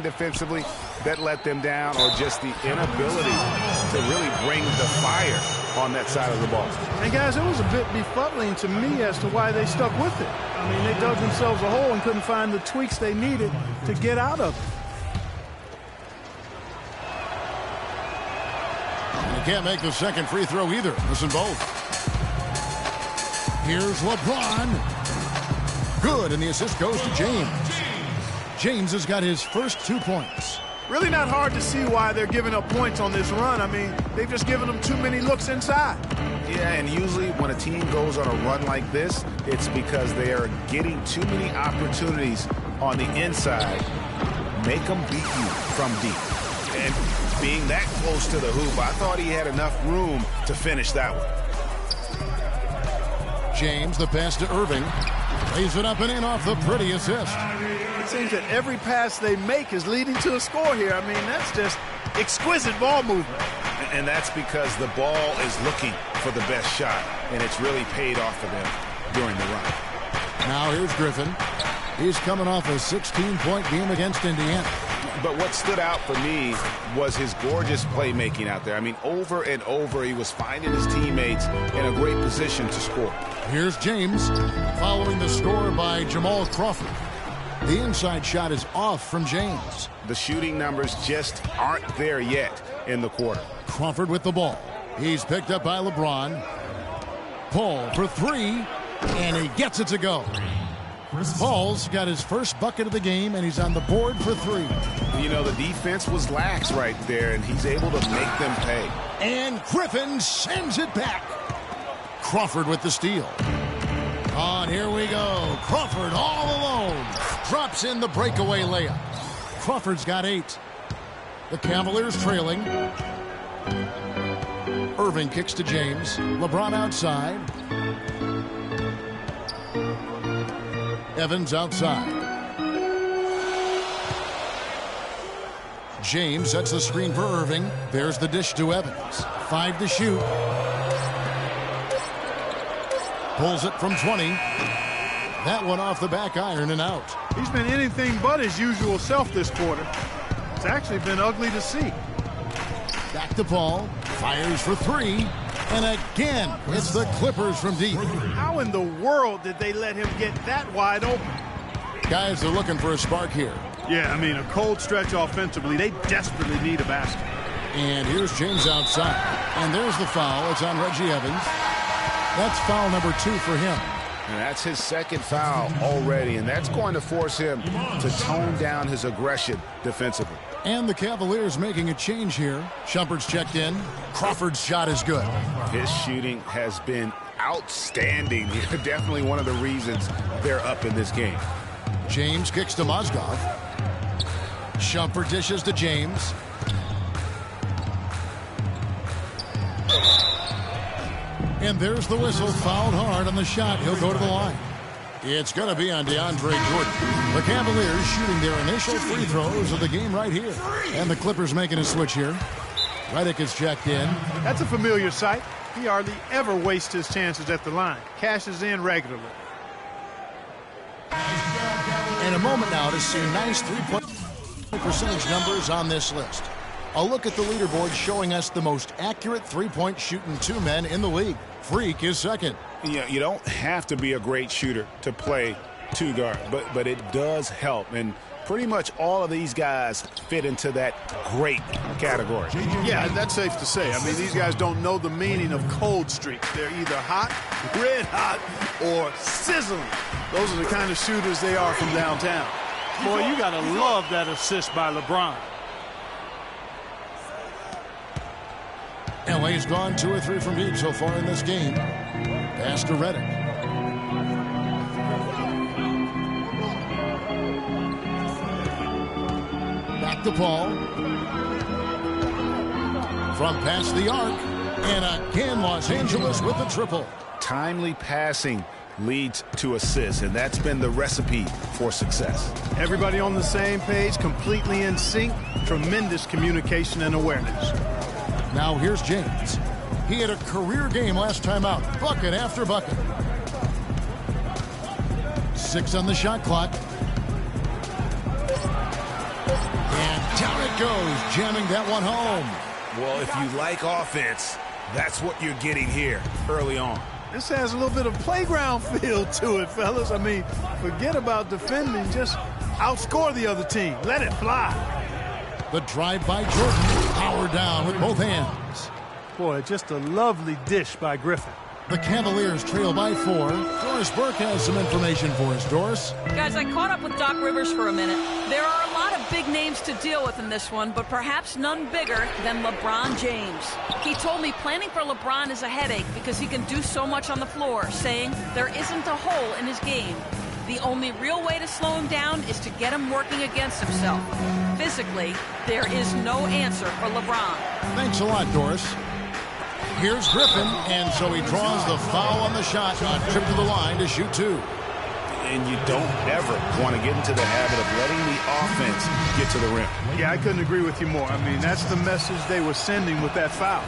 defensively that let them down, or just the inability to really bring the fire on that side of the ball? And guys, it was a bit befuddling to me as to why they stuck with it. I mean, they dug themselves a hole and couldn't find the tweaks they needed to get out of it. And he can't make the second free throw either. Listen both. Here's LeBron. Good, and the assist goes to James. James has got his first 2 points. Really not hard to see why they're giving up points on this run. I mean, they've just given them too many looks inside. Yeah, and usually when a team goes on a run like this, it's because they are getting too many opportunities on the inside. Make them beat you from deep. And being that close to the hoop, I thought he had enough room to finish that one. James, the pass to Irving. Lays it up and in off the pretty assist. It seems that every pass they make is leading to a score here. I mean, that's just exquisite ball movement. And that's because the ball is looking for the best shot, and it's really paid off for them during the run. Now here's Griffin. He's coming off a 16-point game against Indiana. But what stood out for me was his gorgeous playmaking out there. I mean, over and over, he was finding his teammates in a great position to score. Here's James, following the score by Jamal Crawford. The inside shot is off from James. The shooting numbers just aren't there yet in the quarter. Crawford with the ball. He's picked up by LeBron. Paul for three, and he gets it to go. Paul's got his first bucket of the game, and he's on the board for three. You know, the defense was lax right there, and he's able to make them pay. And Griffin sends it back. Crawford with the steal. On, here we go. Crawford all alone. Drops in the breakaway layup. Crawford's got 8. The Cavaliers trailing. Irving kicks to James. LeBron outside. Evans outside. James sets the screen for Irving. There's the dish to Evans. 5 to shoot. Pulls it from 20. That one off the back iron and out. He's been anything but his usual self this quarter. It's actually been ugly to see. Back to Paul. Fires for 3. And again, it's the Clippers from deep. How in the world did they let him get that wide open? Guys are looking for a spark here. Yeah, I mean, a cold stretch offensively. They desperately need a basket. And here's James outside. And there's the foul. It's on Reggie Evans. That's foul number 2 for him. And that's his second foul already, and that's going to force him to tone down his aggression defensively. And the Cavaliers making a change here. Shumpert's checked in. Crawford's shot is good. His shooting has been outstanding. Definitely one of the reasons they're up in this game. James kicks to Mozgov. Shumpert dishes to James. And there's the whistle. Fouled hard on the shot. He'll go to the line. It's going to be on DeAndre Jordan. The Cavaliers shooting their initial free throws of the game right here. And the Clippers making a switch here. Redick is checked in. That's a familiar sight. He hardly ever wastes his chances at the line. Cashes in regularly. And a moment now to see nice three-point percentage numbers on this list. A look at the leaderboard showing us the most accurate three-point shooting 2 men in the league. Freak is second. Yeah, you don't have to be a great shooter to play 2 guard, but it does help. And pretty much all of these guys fit into that great category. Yeah, that's safe to say. I mean, these guys don't know the meaning of cold streaks. They're either hot, red hot, or sizzling. Those are the kind of shooters they are from downtown. Boy, you got to love that assist by LeBron. LA's gone 2 or 3 from deep so far in this game. Pass to Redick. Back to Paul. From past the arc. And again, Los Angeles with the triple. Timely passing leads to assists, and that's been the recipe for success. Everybody on the same page, completely in sync. Tremendous communication and awareness. Now here's James. He had a career game last time out. Bucket after bucket. 6 on the shot clock. Down it goes, jamming that one home. Well, if you like offense, that's what you're getting here early on. This has a little bit of playground feel to it, fellas. I mean, forget about defending. Just outscore the other team. Let it fly. The drive by Jordan. Power down with both hands. Boy, just a lovely dish by Griffin. The Cavaliers trail by 4. Doris Burke has some information for us. Doris? Guys, I caught up with Doc Rivers for a minute. There are a lot of big names to deal with in this one, but perhaps none bigger than LeBron James. He told me planning for LeBron is a headache because he can do so much on the floor, saying there isn't a hole in his game. The only real way to slow him down is to get him working against himself. Physically, there is no answer for LeBron. Thanks a lot, Doris. Here's Griffin, and so he draws the foul on the shot on trip to the line to shoot 2. And you don't ever want to get into the habit of letting the offense get to the rim. Yeah, I couldn't agree with you more. I mean, that's the message they were sending with that foul.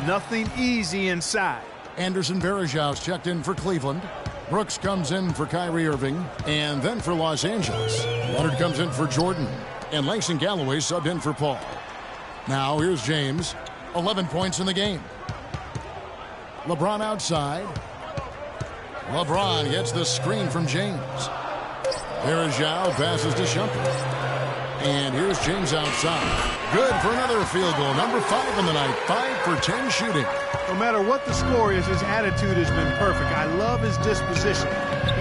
Nothing easy inside. Anderson Varejão's checked in for Cleveland. Brooks comes in for Kyrie Irving, and then for Los Angeles. Leonard comes in for Jordan, and Langston Galloway subbed in for Paul. Now here's James, 11 points in the game. LeBron outside. LeBron gets the screen from James. Varejão passes to Shumpert. And here's James outside. Good for another field goal. Number 5 on the night. 5 for 10 shooting. No matter what the score is, his attitude has been perfect. I love his disposition.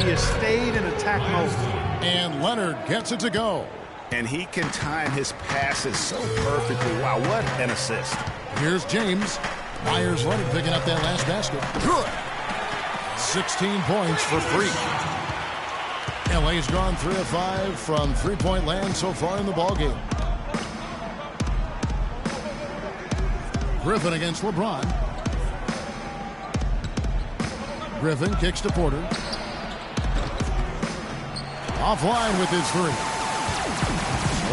He has stayed in attack mode. And Leonard gets it to go. And he can time his passes so perfectly. Wow, what an assist. Here's James. Myers Leonard picking up that last basket. Good. 16 points for free. LA's gone 3 of 5 from three-point land so far in the ballgame. Griffin against LeBron. Griffin kicks to Porter. Offline with his 3.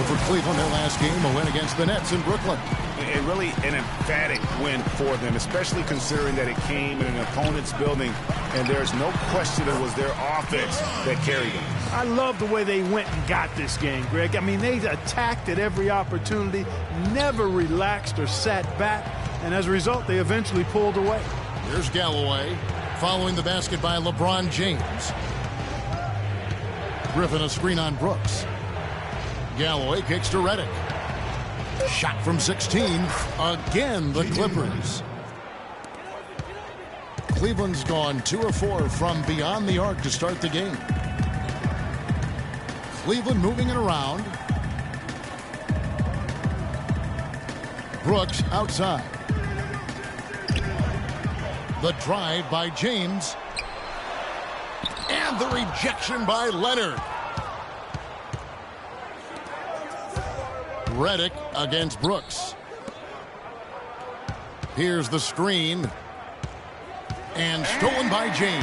Over Cleveland, their last game, a win against the Nets in Brooklyn. And really an emphatic win for them, especially considering that it came in an opponent's building, and there's no question it was their offense that carried them. I love the way they went and got this game, Greg. I mean, they attacked at every opportunity, never relaxed or sat back, and as a result, they eventually pulled away. Here's Galloway following the basket by LeBron James. Griffin a screen on Brooks. Galloway kicks to Redick. Shot from 16. Again, the Clippers. Cleveland's gone 2 of 4 from beyond the arc to start the game. Cleveland moving it around. Brooks outside. The drive by James. And the rejection by Leonard. Redick against Brooks. Here's the screen. And stolen by James.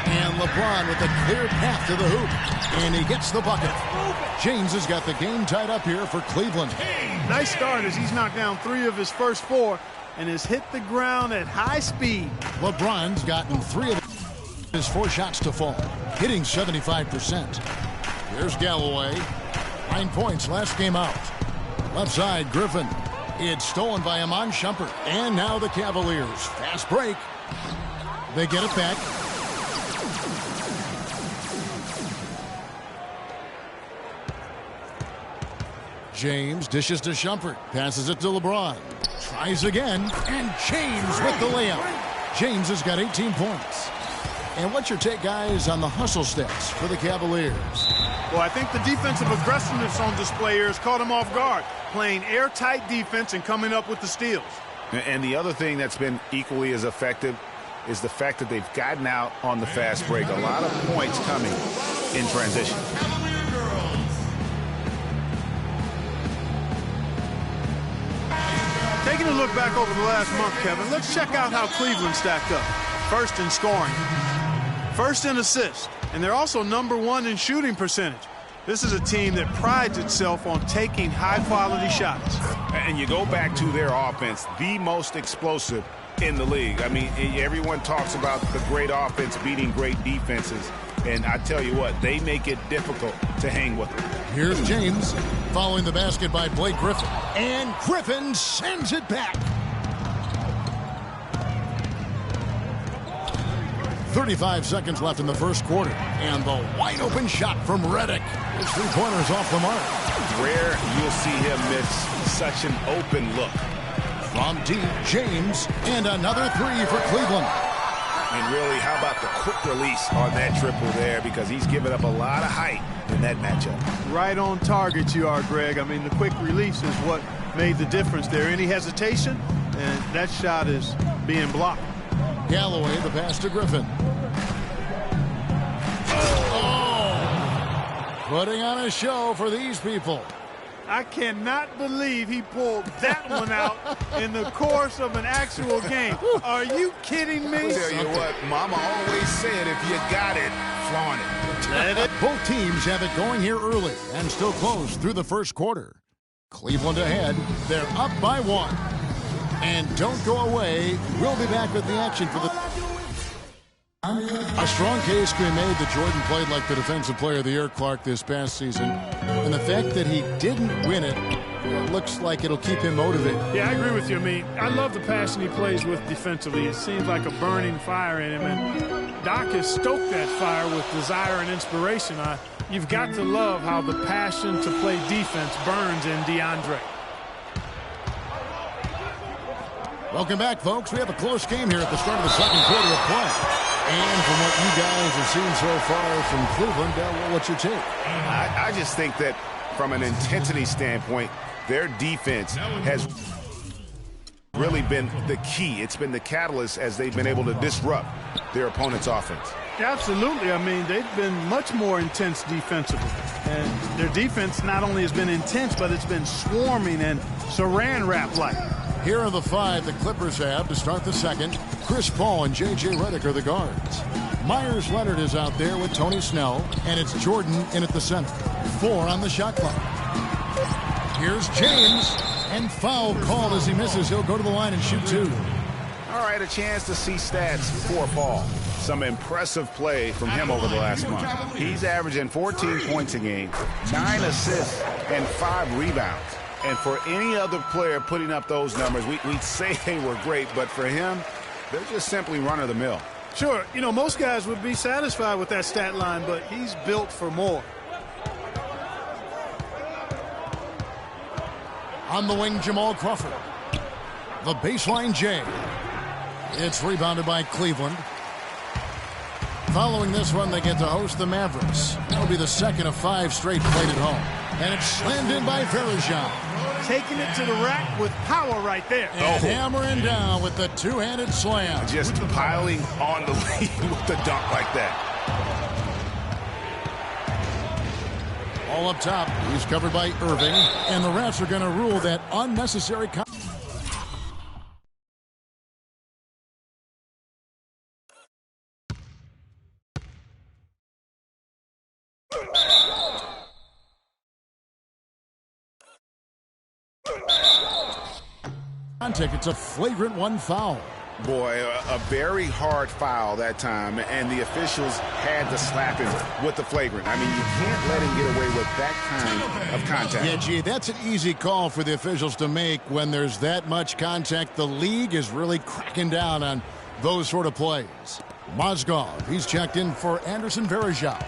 And LeBron with a clear path to the hoop. And he gets the bucket. James has got the game tied up here for Cleveland. Nice start as he's knocked down 3 of his first 4 and has hit the ground at high speed. LeBron's gotten 3 of his 4 shots to fall, hitting 75%. Here's Galloway. 9 points last game out. Left side, Griffin. It's stolen by Iman Shumpert. And now the Cavaliers. Fast break. They get it back. James dishes to Shumpert. Passes it to LeBron. Tries again. And James with the layup. James has got 18 points. And what's your take, guys, on the hustle stats for the Cavaliers? Well, I think the defensive aggressiveness on display here has caught him off guard, playing airtight defense and coming up with the steals. And the other thing that's been equally as effective is the fact that they've gotten out on the fast break. A lot of points coming in transition. Taking a look back over the last month, Kevin, let's check out how Cleveland stacked up. First in scoring, first in assists, and they're also number 1 in shooting percentage. This is a team that prides itself on taking high-quality shots. And you go back to their offense, the most explosive in the league. I mean, everyone talks about the great offense beating great defenses. And I tell you what, they make it difficult to hang with them. Here's James, following the basket by Blake Griffin. And Griffin sends it back. 35 seconds left in the first quarter. And the wide-open shot from Redick. His three-pointers off the mark. Rare you'll see him miss such an open look. From deep, James, and another three for Cleveland. And really, how about the quick release on that triple there, because he's given up a lot of height in that matchup. Right on target you are, Greg. I mean, the quick release is what made the difference there. Any hesitation, and that shot is being blocked. Galloway, the pass to Griffin. Oh! Putting on a show for these people. I cannot believe he pulled that one out in the course of an actual game. Are you kidding me? I'll tell you what, Mama always said, if you got it, flaunt it. Both teams have it going here early and still close through the first quarter. Cleveland ahead. They're up by 1. And don't go away. We'll be back with the action for the... A strong case can be made that Jordan played like the Defensive Player of the Year, Clark, this past season. And the fact that he didn't win it, looks like it'll keep him motivated. Yeah, I agree with you. I mean, I love the passion he plays with defensively. It seems like a burning fire in him. And Doc has stoked that fire with desire and inspiration. You've got to love how the passion to play defense burns in DeAndre. Welcome back, folks. We have a close game here at the start of the second quarter of play. And from what you guys have seen so far from Cleveland, what's your take? I just think that from an intensity standpoint, their defense has really been the key. It's been the catalyst as they've been able to disrupt their opponent's offense. Absolutely. I mean, they've been much more intense defensively. And their defense not only has been intense, but it's been swarming and saran wrap-like. Here are the 5 the Clippers have to start the second. Chris Paul and J.J. Redick are the guards. Myers Leonard is out there with Tony Snell, and it's Jordan in at the center. 4 on the shot clock. Here's James, and foul called as he misses. He'll go to the line and shoot 2. All right, a chance to see stats for Paul. Some impressive play from him over the last month. He's averaging 14 points a game, 9 assists, and 5 rebounds. And for any other player putting up those numbers, we'd say they were great, but for him, they're just simply run-of-the-mill. Sure, you know, most guys would be satisfied with that stat line, but he's built for more. On the wing, Jamal Crawford. The baseline J. It's rebounded by Cleveland. Following this one, they get to host the Mavericks. That'll be the second of 5 straight played at home. And it's slammed in by Varejao. Taking it to the rack with power right there. And hammering down with the two-handed slam. Just piling on the lead with the dunk like that. All up top. He's covered by Irving. And the refs are going to rule that unnecessary contact. It's a flagrant 1 foul. Boy, a very hard foul that time, and the officials had to slap him with the flagrant. I mean, you can't let him get away with that kind of contact. Yeah, gee, that's an easy call for the officials to make when there's that much contact. The league is really cracking down on those sort of plays. Mozgov, he's checked in for Anderson Varejao.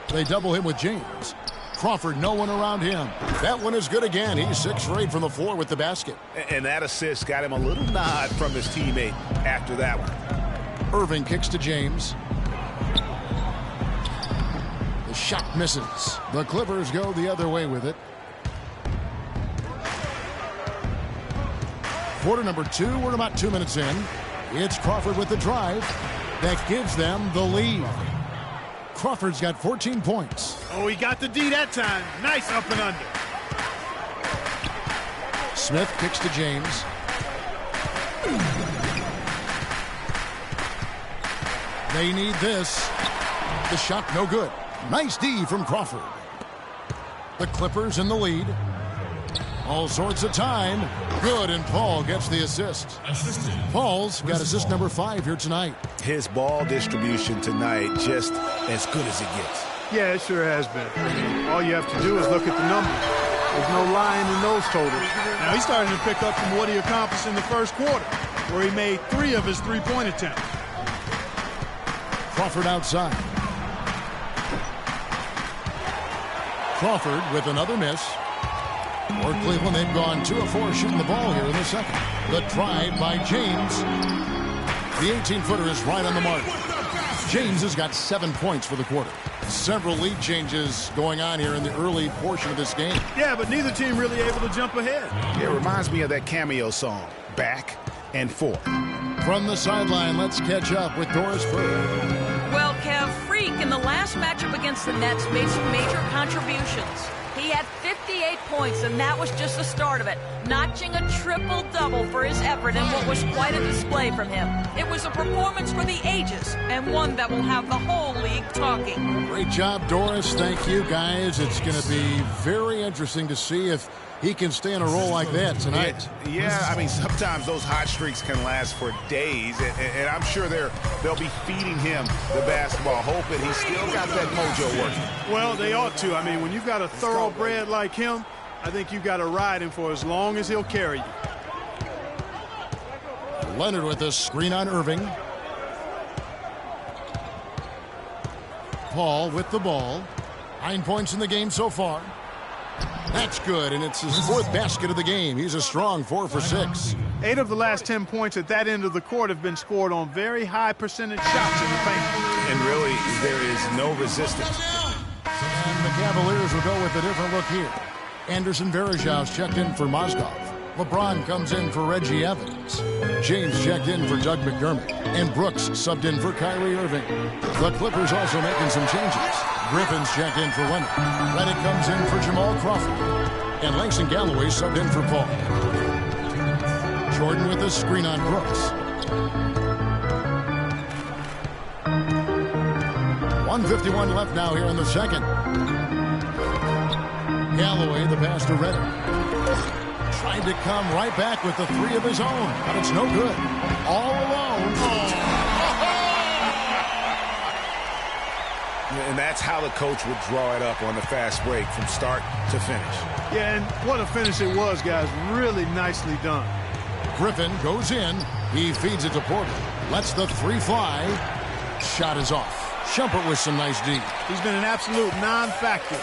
They double him with James. Crawford, no one around him. That one is good again. He's 6 for 8 from the floor with the basket. And that assist got him a little nod from his teammate after that one. Irving kicks to James. The shot misses. The Clippers go the other way with it. Quarter number 2. We're about 2 minutes in. It's Crawford with the drive. That gives them the lead. Crawford's got 14 points. Oh, he got the D that time. Nice up and under. Smith kicks to James. They need this. The shot no good. Nice D from Crawford. The Clippers in the lead. All sorts of time. Good, and Paul gets the assist. Paul's got assist number 5 here tonight. His ball distribution tonight just as good as it gets. Yeah, it sure has been. All you have to do is look at the numbers. There's no lying in those totals. Now he's starting to pick up from what he accomplished in the first quarter, where he made 3 of his 3-point attempts. Crawford outside. Crawford with another miss. For Cleveland, they've gone 2 of 4 shooting the ball here in the second. The drive by James. The 18-footer is right on the mark. James has got 7 points for the quarter. Several lead changes going on here in the early portion of this game. Yeah, but neither team really able to jump ahead. It reminds me of that Cameo song, Back and Forth. From the sideline, let's catch up with Doris Burke. Well, Kev, Freak in the last matchup against the Nets made some major contributions. He had 58 points, and that was just the start of it, notching a triple-double for his effort in what was quite a display from him. It was a performance for the ages, and one that will have the whole league talking. Great job, Doris. Thank you, guys. It's going to be very interesting to see if he can stay in a role like that tonight. Yeah, I mean, sometimes those hot streaks can last for days, and I'm sure they'll be feeding him the basketball, hoping he's still got that mojo working. Well, they ought to. I mean, when you've got a thoroughbred like him, I think you've got to ride him for as long as he'll carry you. Leonard with a screen on Irving. Paul with the ball. 9 points in the game so far. That's good, and it's his 4th basket of the game. He's a strong 4 for 6. 8 of the last 10 points at that end of the court have been scored on very high percentage shots in the paint. And really, there is no resistance. And the Cavaliers will go with a different look here. Anderson Varejao checked in for Mozgov. LeBron comes in for Reggie Evans. James checked in for Doug McDermott. And Brooks subbed in for Kyrie Irving. The Clippers also making some changes. Griffin's checked in for Leonard. Redick comes in for Jamal Crawford. And Langston Galloway subbed in for Paul. Jordan with a screen on Brooks. 1:51 left now here in the second. Galloway, the pass to Redick. Tried to come right back with the 3 of his own, but it's no good. All alone. And that's how the coach would draw it up on the fast break from start to finish. Yeah, and what a finish it was, guys. Really nicely done. Griffin goes in. He feeds it to Porter. Lets the 3 fly. Shot is off. Shumpert with some nice D. He's been an absolute non-factor.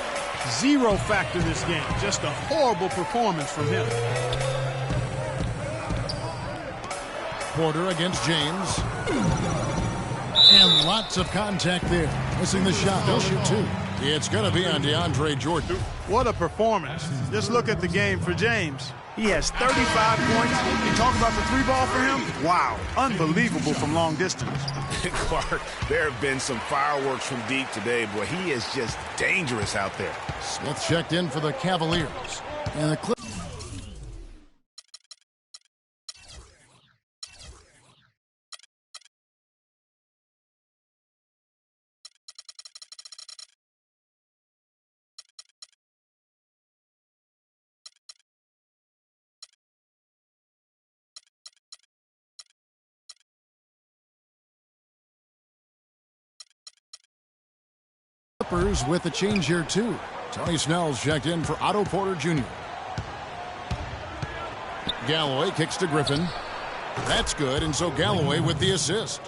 0 factor this game. Just a horrible performance from him. Porter against James. And lots of contact there. Missing the shot. They'll shoot 2. It's going to be on DeAndre Jordan. What a performance. Just look at the game for James. He has 35 points. You talk about the 3-ball for him? Wow. Unbelievable from long distance. Clark, there have been some fireworks from deep today. Boy, he is just dangerous out there. Smith checked in for the Cavaliers. And the Clippers. With a change here, too. Tony Snell's checked in for Otto Porter Jr. Galloway kicks to Griffin. That's good, and so Galloway with the assist.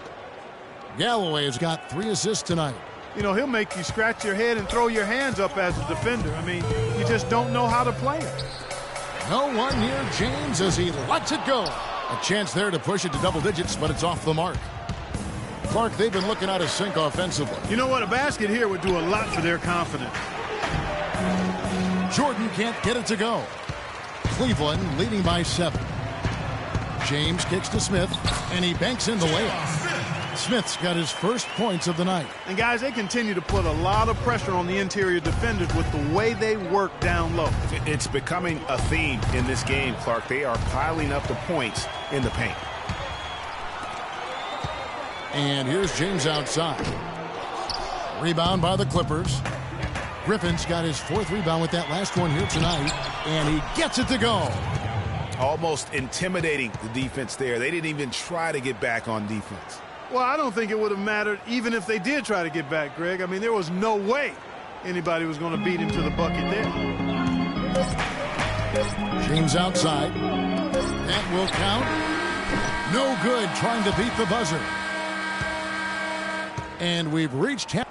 Galloway has got 3 assists tonight. You know, he'll make you scratch your head and throw your hands up as a defender. I mean, you just don't know how to play it. No one near James as he lets it go. A chance there to push it to double digits, but it's off the mark. Clark, they've been looking out of sync offensively. You know what? A basket here would do a lot for their confidence. Jordan can't get it to go. Cleveland leading by 7. James kicks to Smith, and he banks in the layup. Smith's got his first points of the night. And, guys, they continue to put a lot of pressure on the interior defenders with the way they work down low. It's becoming a theme in this game, Clark. They are piling up the points in the paint. And here's James outside. Rebound by the Clippers. Griffin's got his 4th rebound with that last one here tonight, and he gets it to go. Almost intimidating the defense there. They didn't even try to get back on defense. Well, I don't think it would have mattered even if they did try to get back, Greg. I mean, there was no way anybody was going to beat him to the bucket there. James outside. That will count. No good, trying to beat the buzzer. And we've reached half.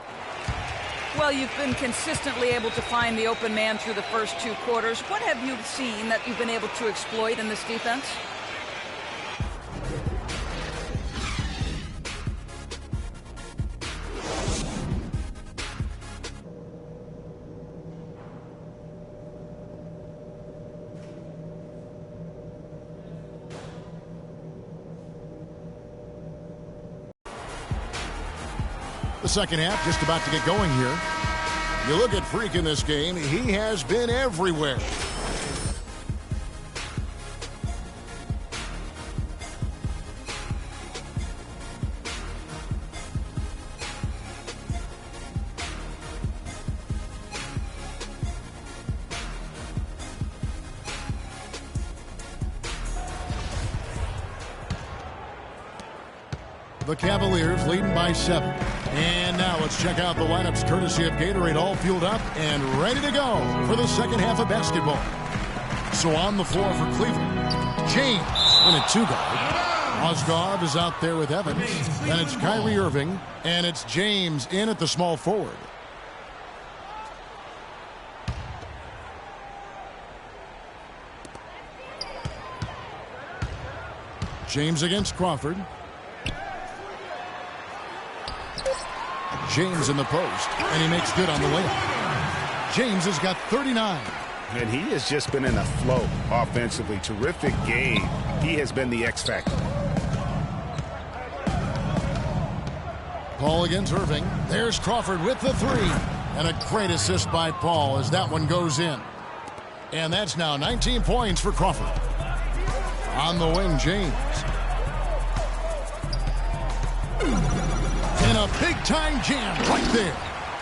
Well, you've been consistently able to find the open man through the first 2 quarters. What have you seen that you've been able to exploit in this defense? The second half just about to get going here. You look at Freak in this game, he has been everywhere. The Cavaliers leading by 7. And now let's check out the lineups courtesy of Gatorade, all fueled up and ready to go for the second half of basketball. So on the floor for Cleveland, James in a 2-guard. Mozgov is out there with Evans. Then it's Kyrie Irving, and it's James in at the small forward. James against Crawford. James in the post, and he makes good on the layup. James has got 39. And he has just been in a flow offensively. Terrific game. He has been the X factor. Paul against Irving. There's Crawford with the 3. And a great assist by Paul as that one goes in. And that's now 19 points for Crawford. On the wing, James. And a big-time jam right there.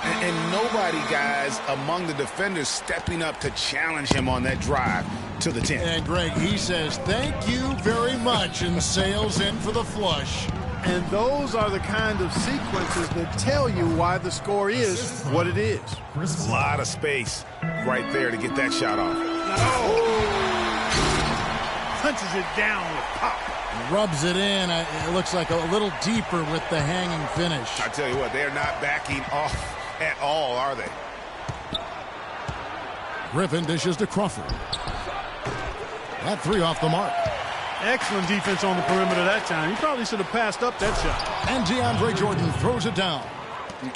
And nobody, guys, among the defenders stepping up to challenge him on that drive to the 10. And, Greg, he says, thank you very much, and sails in for the flush. And those are the kind of sequences that tell you why the score is what it is. A lot of space right there to get that shot off. Punches it down with pop. Rubs it in. It looks like a little deeper with the hanging finish. I tell you what, they're not backing off at all, are they? Griffin dishes to Crawford. That 3 off the mark. Excellent defense on the perimeter that time. He probably should have passed up that shot. And DeAndre Jordan throws it down.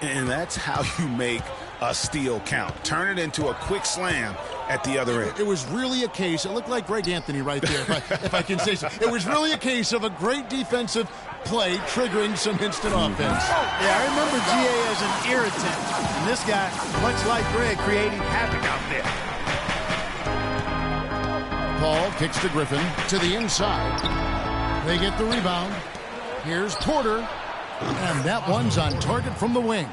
And that's how you make a steal count. Turn it into a quick slam at the other end. It was really a case. It looked like Greg Anthony right there, if I can say so. It was really a case of a great defensive play triggering some instant offense. Yeah, I remember GA as an irritant. And this guy, much like Greg, creating havoc out there. Paul kicks to Griffin to the inside. They get the rebound. Here's Porter. And that one's on target from the wing.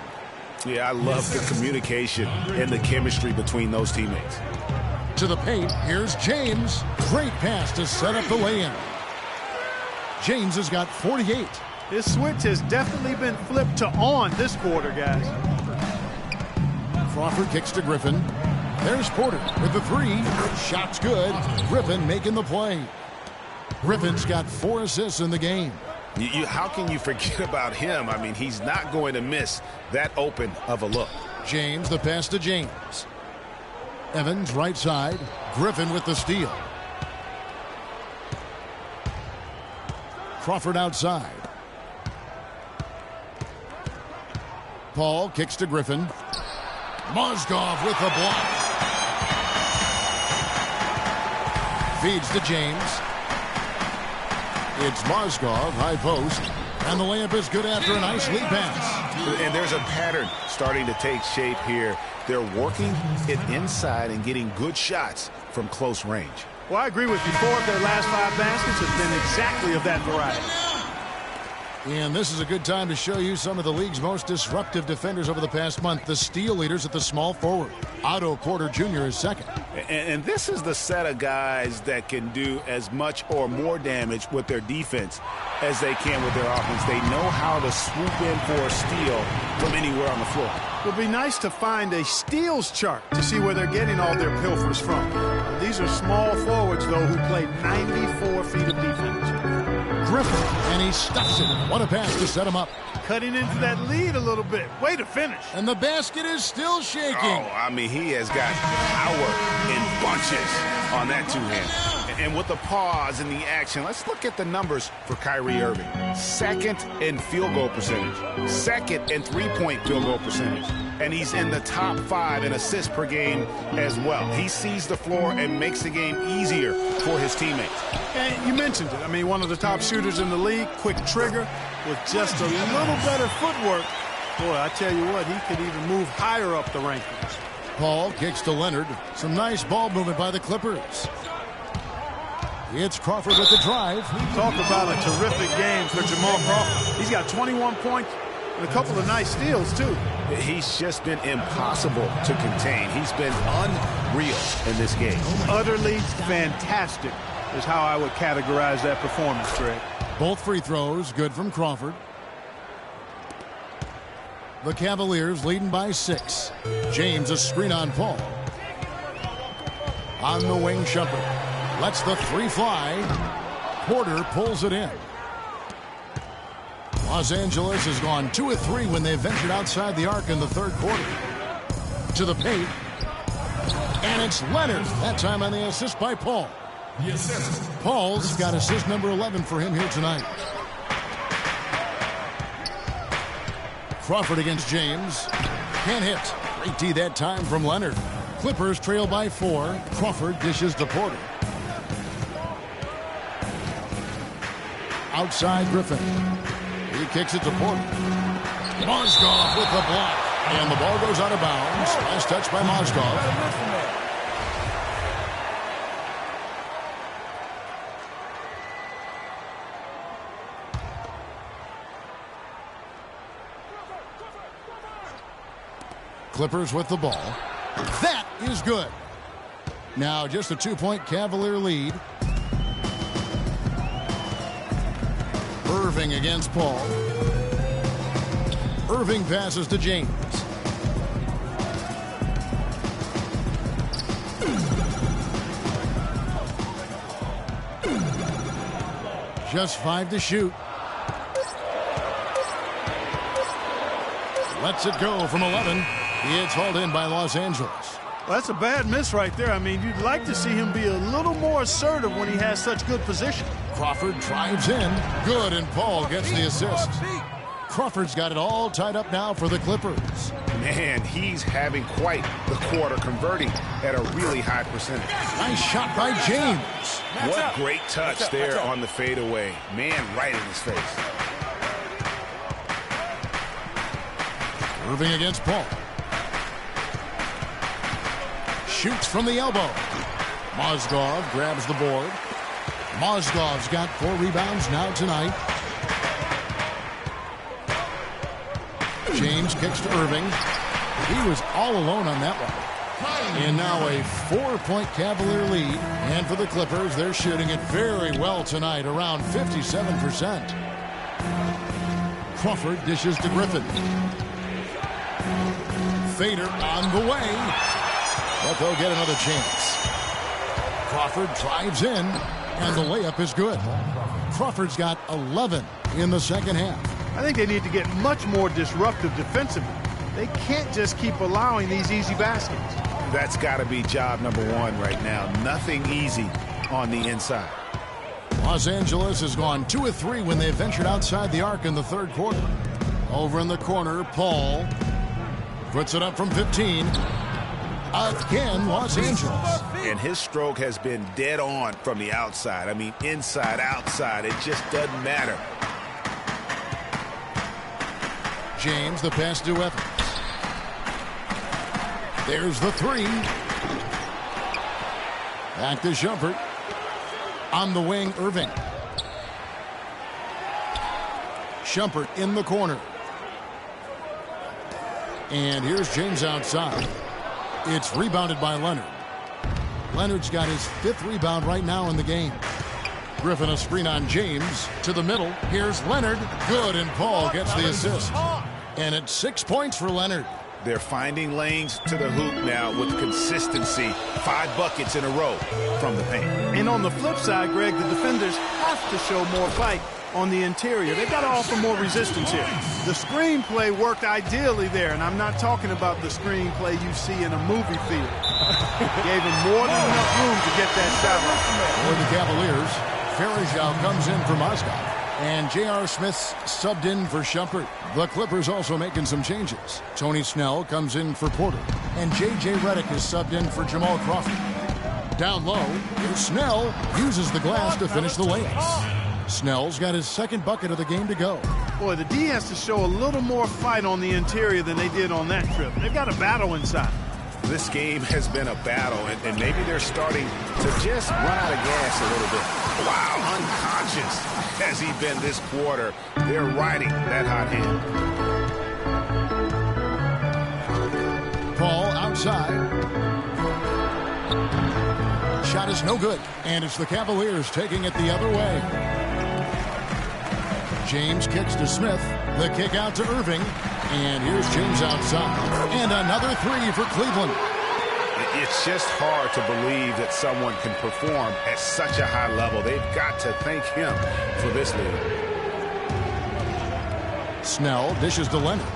Yeah, I love the communication and the chemistry between those teammates. To the paint, here's James. Great pass to set up the lay-in. James has got 48. This switch has definitely been flipped to on this quarter, guys. Crawford kicks to Griffin. There's Porter with the 3. Shot's good. Griffin making the play. Griffin's got 4 assists in the game. How can you forget about him? I mean, he's not going to miss that open of a look. James, the pass to James. Evans, right side. Griffin with the steal. Crawford outside. Paul kicks to Griffin. Mozgov with the block. Feeds to James. It's Mozgov, high post. And the layup is good after a nice lead pass. And there's a pattern starting to take shape here. They're working it inside and getting good shots from close range. Well, I agree with you. 4 of their last 5 baskets have been exactly of that variety. And this is a good time to show you some of the league's most disruptive defenders over the past month. The steal leaders at the small forward. Otto Porter Jr. is second. And this is the set of guys that can do as much or more damage with their defense as they can with their offense. They know how to swoop in for a steal from anywhere on the floor. It would be nice to find a steals chart to see where they're getting all their pilfers from. These are small forwards, though, who play 94 feet of defense. Griffin, and he stuffs it. What a pass to set him up. Cutting into that lead a little bit. Way to finish. And the basket is still shaking. Oh, I mean, he has got power in bunches on that two-hand. And with the pause in the action, let's look at the numbers for Kyrie Irving. Second in field goal percentage. Second in three-point field goal percentage. And he's in the top 5 in assists per game as well. He sees the floor and makes the game easier for his teammates. And you mentioned it. I mean, one of the top shooters in the league, quick trigger, with just a little better footwork. Boy, I tell you what, he could even move higher up the rankings. Paul kicks to Leonard. Some nice ball movement by the Clippers. It's Crawford with the drive. Talk about a terrific game for Jamal Crawford. He's got 21 points and a couple of nice steals, too. He's just been impossible to contain. He's been unreal in this game. Utterly fantastic is how I would categorize that performance, Greg. Both free throws good from Crawford. The Cavaliers leading by 6. James a screen on Paul. On the wing, Shumpert lets the three fly. Porter pulls it in. Los Angeles has gone 2 of 3 when they ventured outside the arc in the third quarter. To the paint. And it's Leonard. That time on the assist by Paul. Paul's got assist number 11 for him here tonight. Crawford against James. Can't hit. Great D that time from Leonard. Clippers trail by 4. Crawford dishes to Porter. Outside Griffin. He kicks it to Porter. Mozgov with the block. And the ball goes out of bounds. Last touch by Mozgov. Clippers with the ball. That is good. Now just a 2-point Cavalier lead. Irving against Paul. Irving passes to James. Just 5 to shoot. Lets it go from 11. It's hauled in by Los Angeles. Well, that's a bad miss right there. I mean, you'd like to see him be a little more assertive when he has such good position. Crawford drives in. Good, and Paul gets the assist. Crawford's got it all tied up now for the Clippers. Man, he's having quite the quarter, converting at a really high percentage. Nice shot by James. What great touch there on the fadeaway. Man, right in his face. Irving against Paul. Shoots from the elbow. Mozgov grabs the board. Mozgov's got 4 rebounds now tonight. James kicks to Irving. He was all alone on that one. And now a 4-point Cavalier lead. And for the Clippers, they're shooting it very well tonight, around 57%. Crawford dishes to Griffin. Fader on the way. But they'll get another chance. Crawford drives in, and the layup is good. Crawford's got 11 in the second half. I think they need to get much more disruptive defensively. They can't just keep allowing these easy baskets. That's got to be job number 1 right now. Nothing easy on the inside. Los Angeles has gone 2 of 3 when they ventured outside the arc in the third quarter. Over in the corner, Paul puts it up from 15. Again, Los Angeles. And his stroke has been dead on from the outside. I mean, inside, outside, it just doesn't matter. James, the pass to Evans. There's the 3. Back to Shumpert. On the wing, Irving. Shumpert in the corner. And here's James outside. It's rebounded by Leonard. Leonard's got his 5th rebound right now in the game. Griffin a screen on James to the middle. Here's Leonard. Good, and Paul gets the assist. And it's 6 points for Leonard. They're finding lanes to the hoop now with consistency. 5 buckets in a row from the paint. And on the flip side, Greg, the defenders have to show more fight on the interior. They've got to offer more resistance here. The screenplay worked ideally there, and I'm not talking about the screenplay you see in a movie theater. Gave him more than enough room to get that shot off. For the Cavaliers, Farajao comes in for Mozgov. And J.R. Smith's subbed in for Shumpert. The Clippers also making some changes. Tony Snell comes in for Porter. And J.J. Redick is subbed in for Jamal Crawford. Down low, Snell uses the glass to finish the layups. Snell's got his 2nd bucket of the game to go. Boy, the D has to show a little more fight on the interior than they did on that trip. They've got a battle inside. This game has been a battle, and maybe they're starting to just run out of gas a little bit. Wow, unconscious has he been this quarter. They're riding that hot hand. Paul outside. Shot is no good, and it's the Cavaliers taking it the other way. James kicks to Smith. The kick out to Irving. And here's James outside. And another 3 for Cleveland. It's just hard to believe that someone can perform at such a high level. They've got to thank him for this lead. Snell dishes to Leonard.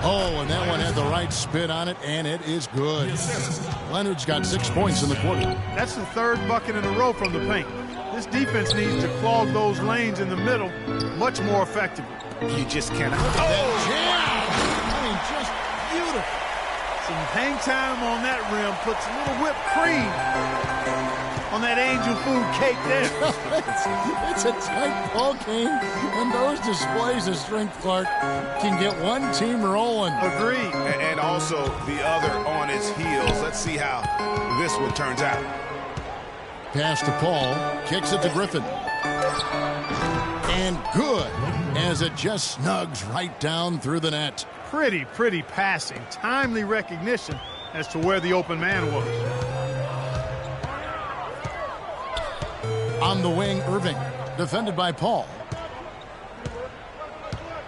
Oh, and that one had the right spin on it, and it is good. Leonard's got 6 points in the quarter. That's the 3rd bucket in a row from the paint. This defense needs to clog those lanes in the middle much more effectively. You just cannot. Oh, jam! I mean, just beautiful. Some hang time on that rim puts a little whipped cream on that angel food cake there. It's a tight ball game, and those displays of strength, Clark, can get one team rolling. Agreed. And also the other on its heels. Let's see how this one turns out. Pass to Paul, kicks it to Griffin. And good, as it just snugs right down through the net. Pretty passing. Timely recognition as to where the open man was. On the wing, Irving, defended by Paul.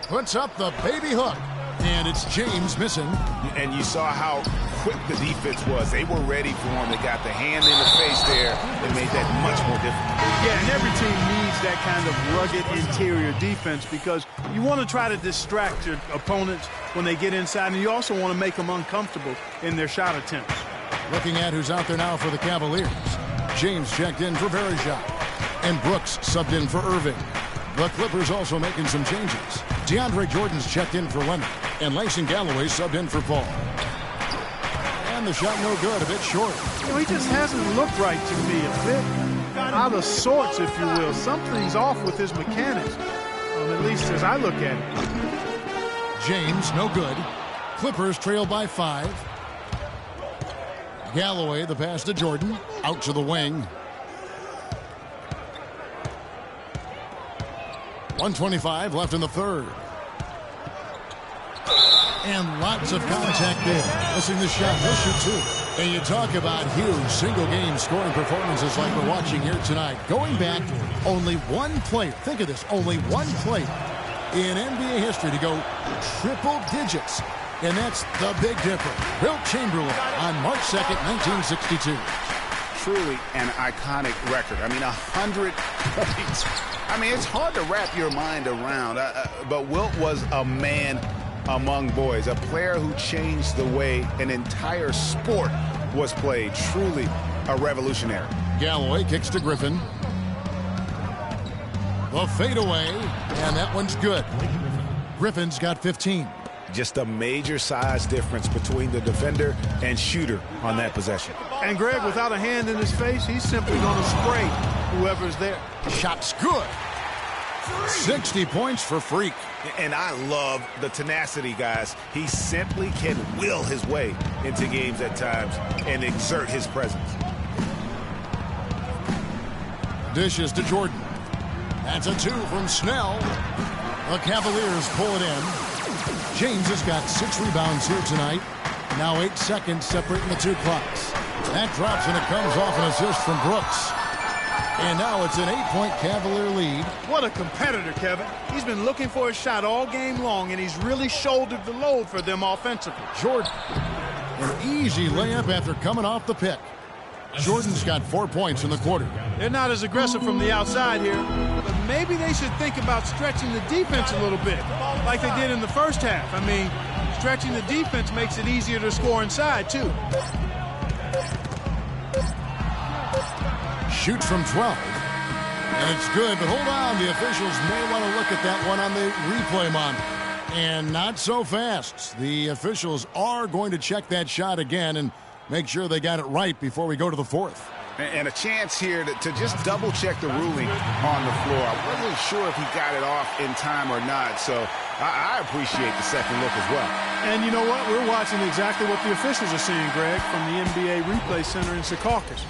Puts up the baby hook, and it's James missing. And you saw how quick the defense was. They were ready for him. They got the hand in the face there and made that much more difficult. Yeah, and every team needs that kind of rugged interior defense because you want to try to distract your opponents when they get inside, and you also want to make them uncomfortable in their shot attempts. Looking at who's out there now for the Cavaliers. James checked in for Verejao. And Brooks subbed in for Irving. The Clippers also making some changes. DeAndre Jordan's checked in for Leonard. And Langston Galloway subbed in for Paul. And the shot no good, a bit short. You know, he just hasn't looked right to me. A bit out of sorts, if you will. Something's off with his mechanics, at least as I look at it. James, no good. Clippers trail by 5. Galloway, the pass to Jordan. Out to the wing. 1:25 left in the 3rd. And lots of contact there. Missing the shot. He'll shoot 2. And you talk about huge single-game scoring performances like we're watching here tonight. Going back, only one player, think of this, only one player in NBA history to go triple digits. And that's the big difference. Wilt Chamberlain on March 2nd, 1962. Truly an iconic record. I mean, 100 points. I mean, it's hard to wrap your mind around. But Wilt was a man among boys, a player who changed the way an entire sport was played. Truly a revolutionary. Galloway kicks to Griffin. The fadeaway, and that one's good. Griffin's got 15. Just a major size difference between the defender and shooter on that possession. And Greg, without a hand in his face, he's simply going to spray whoever's there. Shot's good. 60 points for Freak. And I love the tenacity, guys. He simply can will his way into games at times and exert his presence. Dishes to Jordan. That's a 2 from Snell. The Cavaliers pull it in. James has got 6 rebounds here tonight. Now 8 seconds separating the two clocks. That drops and it comes off an assist from Brooks. And now it's an 8-point Cavalier lead. What a competitor, Kevin. He's been looking for a shot all game long, and he's really shouldered the load for them offensively. Jordan, an easy layup after coming off the pick. Jordan's got 4 points in the quarter. They're not as aggressive from the outside here, but maybe they should think about stretching the defense a little bit, like they did in the first half. I mean, stretching the defense makes it easier to score inside, too. Shoots from 12. And it's good, but hold on. The officials may want to look at that one on the replay, Mon. And not so fast. The officials are going to check that shot again and make sure they got it right before we go to the fourth. And a chance here to just double-check the ruling on the floor. I wasn't sure if he got it off in time or not, so I appreciate the second look as well. And you know what? We're watching exactly what the officials are seeing, Greg, from the NBA Replay Center in Secaucus.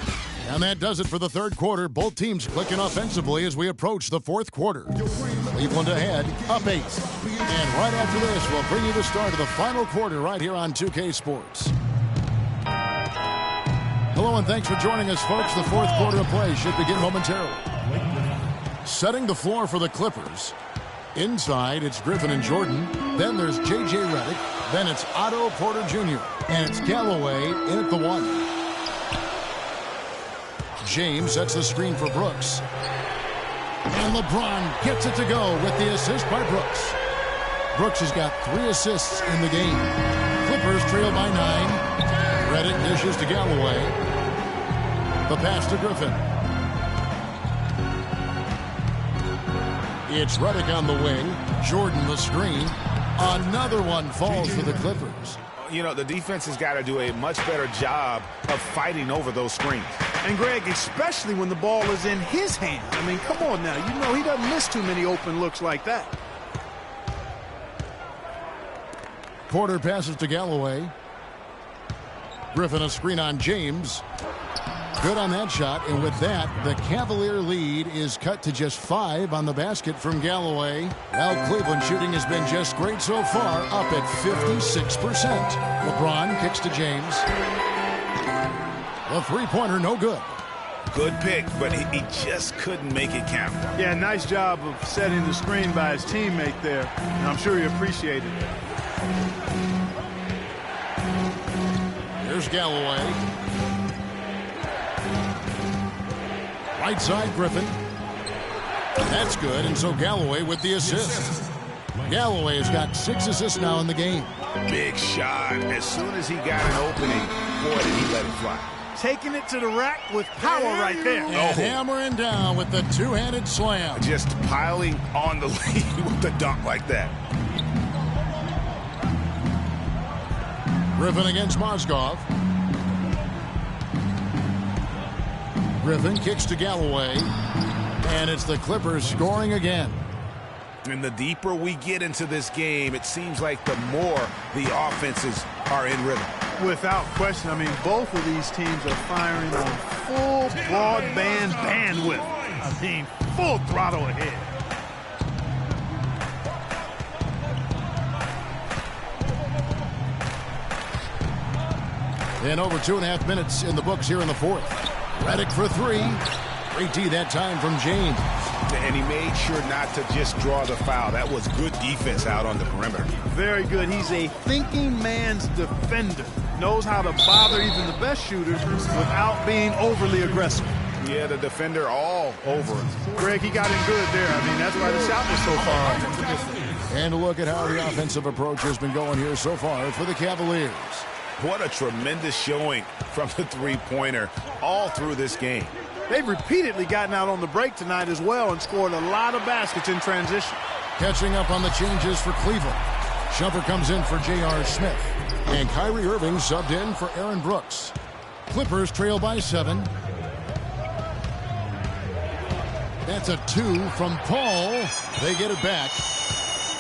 And that does it for the third quarter. Both teams clicking offensively as we approach the fourth quarter. Cleveland ahead, up 8. And right after this, we'll bring you the start of the final quarter right here on 2K Sports. Hello and thanks for joining us, folks. The fourth quarter of play should begin momentarily. Setting the floor for the Clippers. Inside, it's Griffin and Jordan. Then there's J.J. Redick. Then it's Otto Porter Jr. And it's Galloway in at the 1. James sets the screen for Brooks. And LeBron gets it to go with the assist by Brooks. Brooks has got 3 assists in the game. Clippers trail by 9. Redick dishes to Galloway. The pass to Griffin. It's Redick on the wing. Jordan the screen. Another one falls for the Clippers. You know, the defense has got to do a much better job of fighting over those screens. And, Greg, especially when the ball is in his hand. I mean, come on now. You know he doesn't miss too many open looks like that. Porter passes to Galloway. Griffin a screen on James. Good on that shot. And with that, the Cavalier lead is cut to just 5 on the basket from Galloway. Well, Cleveland shooting has been just great so far, up at 56%. LeBron kicks to James. The three-pointer, no good. Good pick, but he just couldn't make it count. Yeah, nice job of setting the screen by his teammate there. And I'm sure he appreciated it. Here's Galloway. Right side, Griffin. That's good, and so Galloway with the assist. Galloway has got 6 assists now in the game. Big shot. As soon as he got an opening, boy, did he let it fly. Taking it to the rack with power right there. And hammering down with the two-handed slam. Just piling on the lead with the dunk like that. Griffin against Mozgov. Griffin kicks to Galloway. And it's the Clippers scoring again. And the deeper we get into this game, it seems like the more the offenses are in rhythm. Without question. I mean, both of these teams are firing on full broadband bandwidth. I mean, full throttle ahead. And over 2.5 minutes in the books here in the fourth. Redick for 3. Great D that time from James. And he made sure not to just draw the foul. That was good defense out on the perimeter. Very good. He's a thinking man's defender. Knows how to bother even the best shooters without being overly aggressive. Yeah, the defender all over him. Greg, he got him good there. I mean, that's why the shot was so far. And look at how the offensive approach has been going here so far for the Cavaliers. What a tremendous showing from the three-pointer all through this game. They've repeatedly gotten out on the break tonight as well and scored a lot of baskets in transition. Catching up on the changes for Cleveland. Shumpert comes in for J.R. Smith. And Kyrie Irving subbed in for Aaron Brooks. Clippers trail by 7. That's a 2 from Paul. They get it back.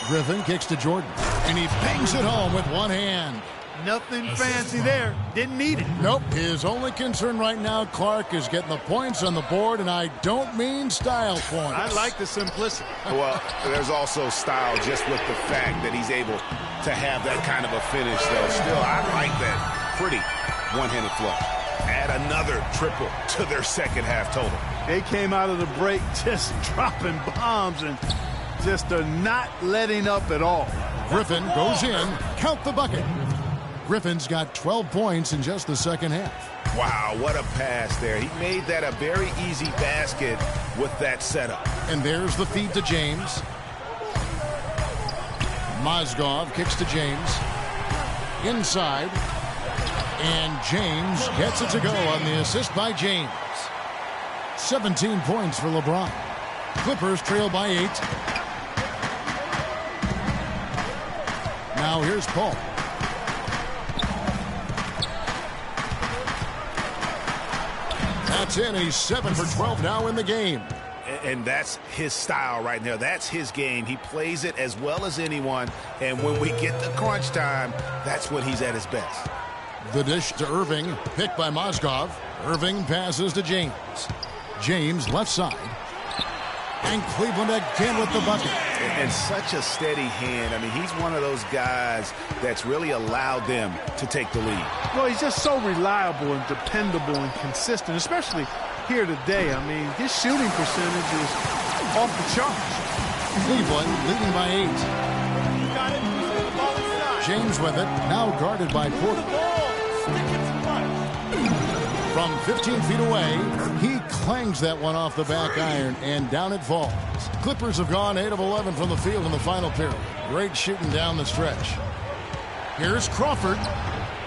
Griffin kicks to Jordan. And he bangs it home with one hand. Nothing fancy there. Didn't need it. Nope. His only concern right now, Clark, is getting the points on the board, and I don't mean style points. I like the simplicity. Well, there's also style just with the fact that he's able to have that kind of a finish, though. Still, I like that pretty one-handed flush. Add another triple to their second half total. They came out of the break just dropping bombs and just not letting up at all. Griffin goes in. Count the bucket. Griffin's got 12 points in just the second half. Wow, what a pass there. He made that a very easy basket with that setup. And there's the feed to James. Mozgov kicks to James. Inside. And James gets it to go on the assist by James. 17 points for LeBron. Clippers trail by 8. Now here's Paul. That's in. He's 7 for 12 now in the game. And that's his style right there. That's his game. He plays it as well as anyone. And when we get to crunch time, that's when he's at his best. The dish to Irving, picked by Mozgov. Irving passes to James. James left side. And Cleveland again with the bucket. And such a steady hand. I mean, he's one of those guys that's really allowed them to take the lead. Well, he's just so reliable and dependable and consistent, especially here today. I mean, his shooting percentage is off the charts. Cleveland leading by 8. James with it, now guarded by Porter. From 15 feet away, he clangs that one off the back iron, and down it falls. Clippers have gone 8 of 11 from the field in the final period. Great shooting down the stretch. Here's Crawford.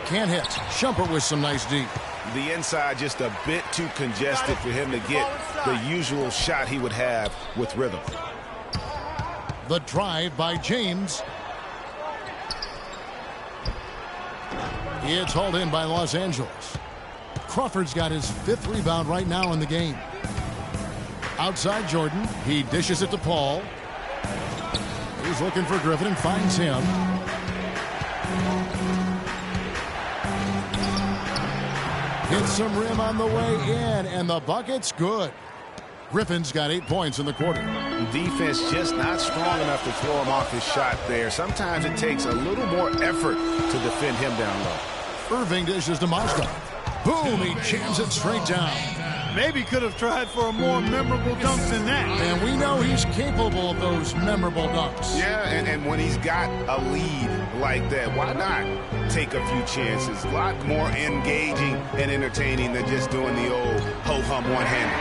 Can't hit. Shumpert with some nice deep. The inside just a bit too congested for him to get the usual shot he would have with rhythm. The drive by James. It's hauled in by Los Angeles. Crawford's got his 5th rebound right now in the game. Outside Jordan. He dishes it to Paul. He's looking for Griffin and finds him. Hits some rim on the way in, and the bucket's good. Griffin's got 8 points in the quarter. Defense just not strong enough to throw him off his shot there. Sometimes it takes a little more effort to defend him down low. Irving dishes to Mozgov. Boom, he jams it straight down. Maybe could have tried for a more memorable dunk than that. And we know he's capable of those memorable dunks. Yeah, and when he's got a lead like that, why not take a few chances? A lot more engaging and entertaining than just doing the old ho-hum one-hander.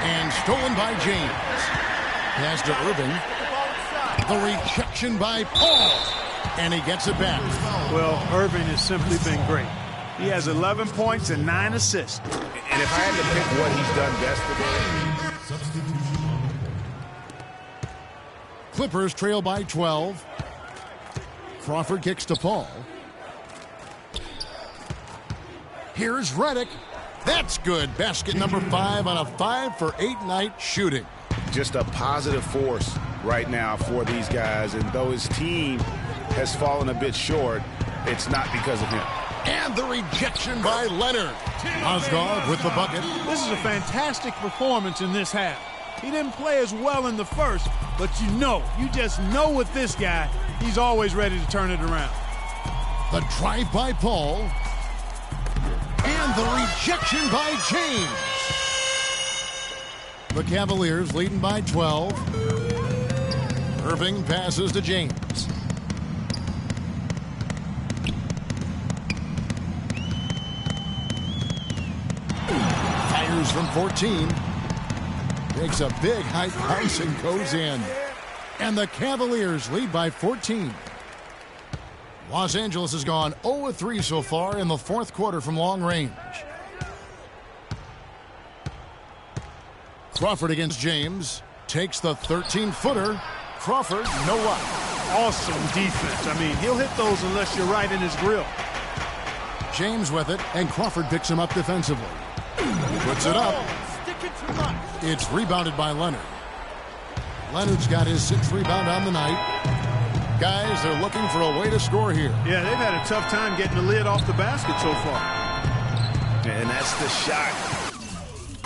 And stolen by James. Pass to Irving. The rejection by Paul. And he gets it back. Well, Irving has simply been great. He has 11 points and 9 assists. And if I had to pick what he's done best today. Clippers trail by 12. Crawford kicks to Paul. Here's Redick. That's good. Basket number 5 on a 5 for 8 night shooting. Just a positive force right now for these guys. And though his team has fallen a bit short, it's not because of him. And the rejection by Leonard. Mozgov with the bucket. This is a fantastic performance in this half. He didn't play as well in the first, but you just know with this guy, he's always ready to turn it around. The drive by Paul. And the rejection by James. The Cavaliers leading by 12. Irving passes to James. Fires from 14. Makes a big high bounce and goes in. And the Cavaliers lead by 14. Los Angeles has gone 0-3 so far in the 4th quarter from long range. Crawford against James. Takes the 13-footer. Crawford, no up. Awesome defense. I mean, he'll hit those unless you're right in his grill. James with it, and Crawford picks him up defensively. Puts it up. It's rebounded by Leonard. Leonard's got his 6th rebound on the night. Guys, they're looking for a way to score here. Yeah, they've had a tough time getting the lid off the basket so far. And that's the shot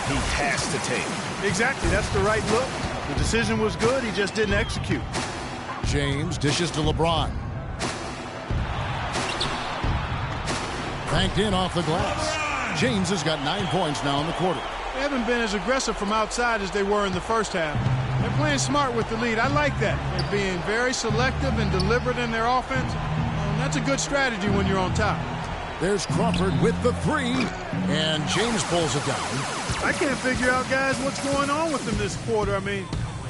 he has to take. Exactly. That's the right look. The decision was good. He just didn't execute. James dishes to LeBron. Banked in off the glass. James has got 9 points now in the quarter. They haven't been as aggressive from outside as they were in the first half. They're playing smart with the lead. I like that. They're being very selective and deliberate in their offense. And that's a good strategy when you're on top. There's Crawford with the three, and James pulls it down. I can't figure out, guys, what's going on with him this quarter. I mean,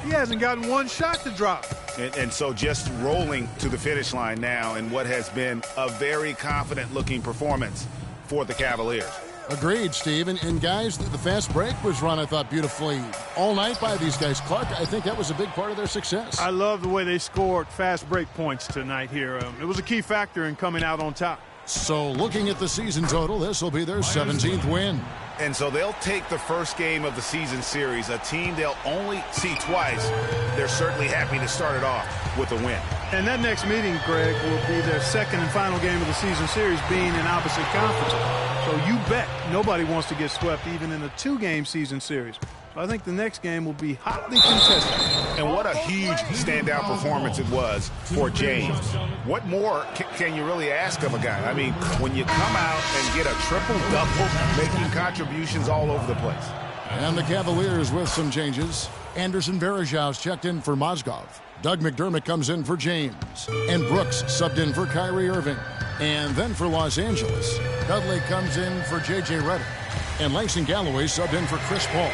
he hasn't gotten one shot to drop. And so just rolling to the finish line now in what has been a very confident-looking performance for the Cavaliers. Agreed, Steve. And guys, the fast break was run, I thought, beautifully all night by these guys. Clark, I think that was a big part of their success. I love the way they scored fast break points tonight here. It was a key factor in coming out on top. So looking at the season total, this will be their 17th win. And so they'll take the first game of the season series, a team they'll only see twice. They're certainly happy to start it off with a win. And that next meeting, Greg, will be their second and final game of the season series, being in opposite conferences. So you bet nobody wants to get swept even in a two-game season series. So I think the next game will be hotly contested. And what a huge standout performance it was for James. What more can you really ask of a guy? I mean, when you come out and get a triple-double, making contributions all over the place. And the Cavaliers with some changes. Anderson Varejau's checked in for Mozgov. Doug McDermott comes in for James. And Brooks subbed in for Kyrie Irving. And then for Los Angeles, Dudley comes in for J.J. Redick. And Langston Galloway subbed in for Chris Paul.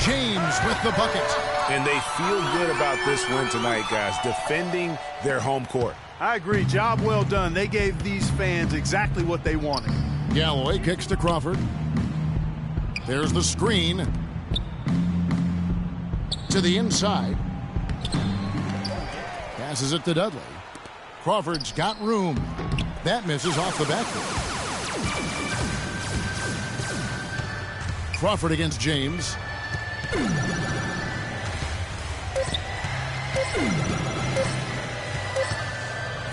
James with the bucket. And they feel good about this win tonight, guys, defending their home court. I agree. Job well done. They gave these fans exactly what they wanted. Galloway kicks to Crawford. There's the screen. To the inside. Passes it to Dudley. Crawford's got room. That misses off the backboard. Crawford against James.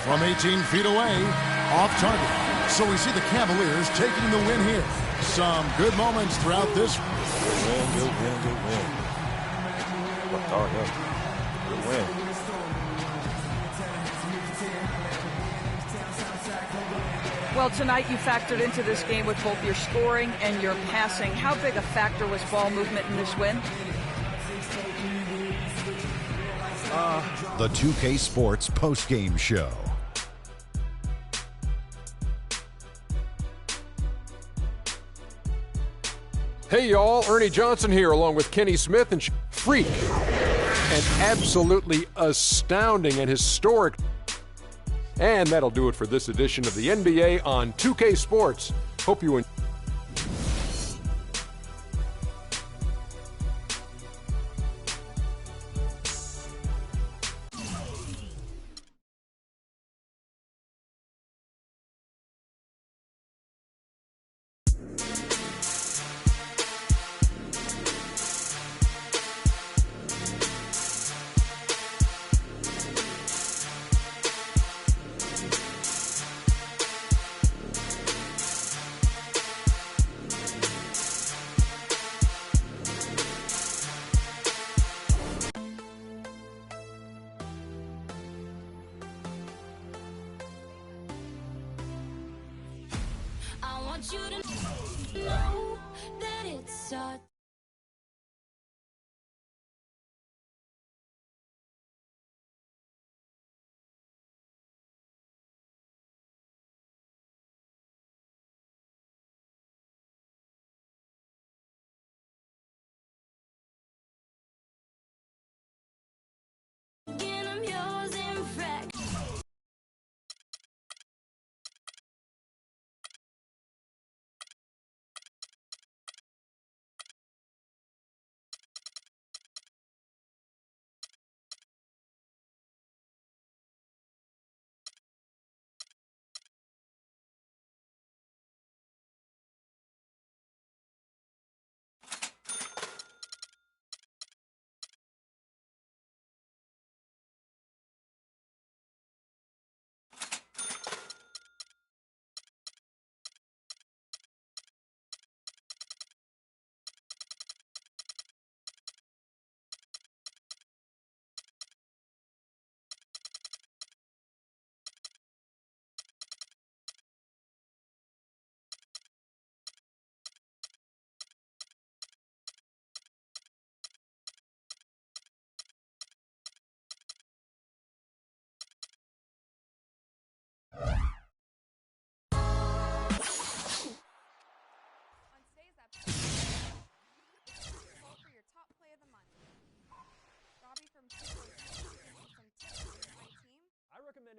From 18 feet away, off target. So we see the Cavaliers taking the win here. Some good moments throughout this. Good win. Good win. Well, tonight you factored into this game with both your scoring and your passing. How big a factor was ball movement in this win? The 2K Sports postgame show. Hey y'all, Ernie Johnson here along with Kenny Smith and freak and absolutely astounding and historic. And that'll do it for this edition of the NBA on 2K Sports. Hope you enjoy. I want you to know that it's our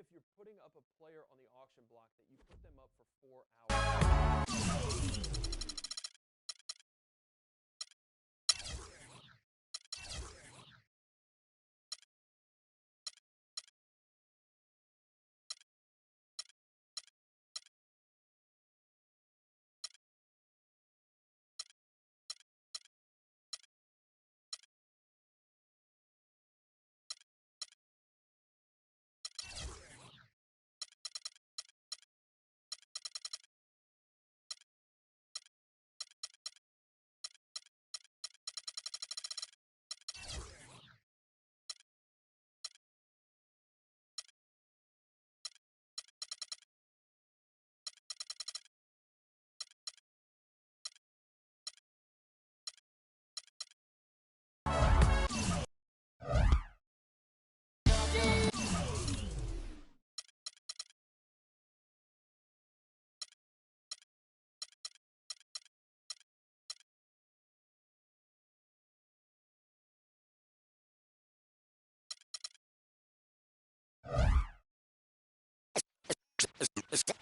if you're putting up a player on the auction block that you put them up for 4 hours.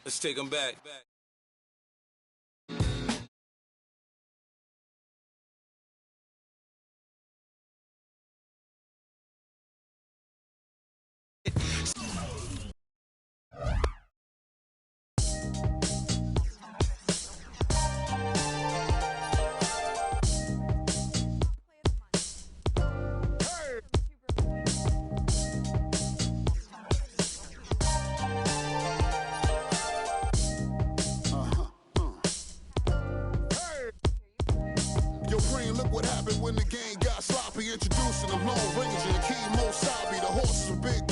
Let's take them back. Look what happened when the game got sloppy. Introducing the Lone Ranger and Kimo Sabi. The horses were big,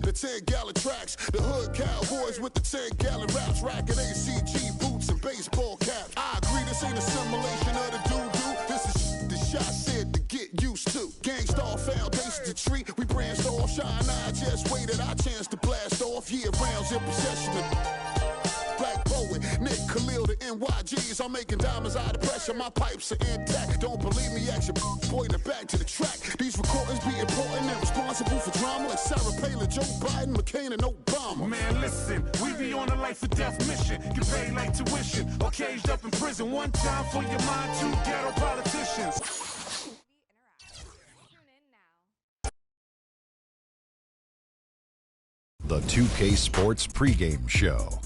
the 10-gallon tracks. The hood cowboys with the 10-gallon raps. Rocking ACG boots and baseball caps. I agree, this ain't a simulation of the doo-doo. This is the shot said to get used to. Gangstar foundation to treat. We branched off, shine eye, just waited our chance to blast off. Year rounds in possession of Black Poet, Nick Khalil, the NYGs. I'm making diamonds out of pressure. My pipes are intact. Don't believe me? Ask your boy to back to the track. These recordings be important and responsible for drama like Sarah Palin, Joe Biden, McCain, and Obama. Man, listen, we be on a life or death mission. Get paid like tuition or caged up in prison. One time for your mind, two ghetto politicians. The 2K Sports pregame show.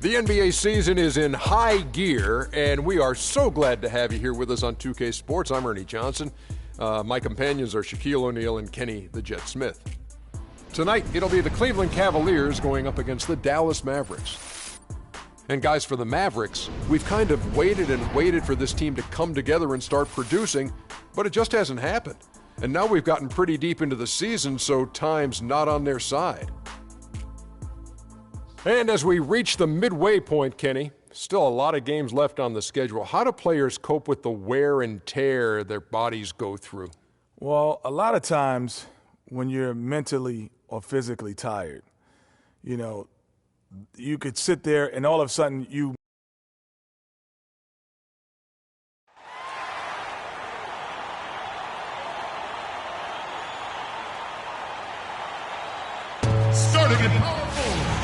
The NBA season is in high gear, and we are so glad to have you here with us on 2K Sports. I'm Ernie Johnson. My companions are Shaquille O'Neal and Kenny the Jet Smith. Tonight, it'll be the Cleveland Cavaliers going up against the Dallas Mavericks. And guys, for the Mavericks, we've kind of waited and waited for this team to come together and start producing, but it just hasn't happened. And now we've gotten pretty deep into the season, so time's not on their side. And as we reach the midway point, Kenny, still a lot of games left on the schedule. How do players cope with the wear and tear their bodies go through? Well, a lot of times when you're mentally or physically tired, you know, you could sit there and all of a sudden you starting it powerful.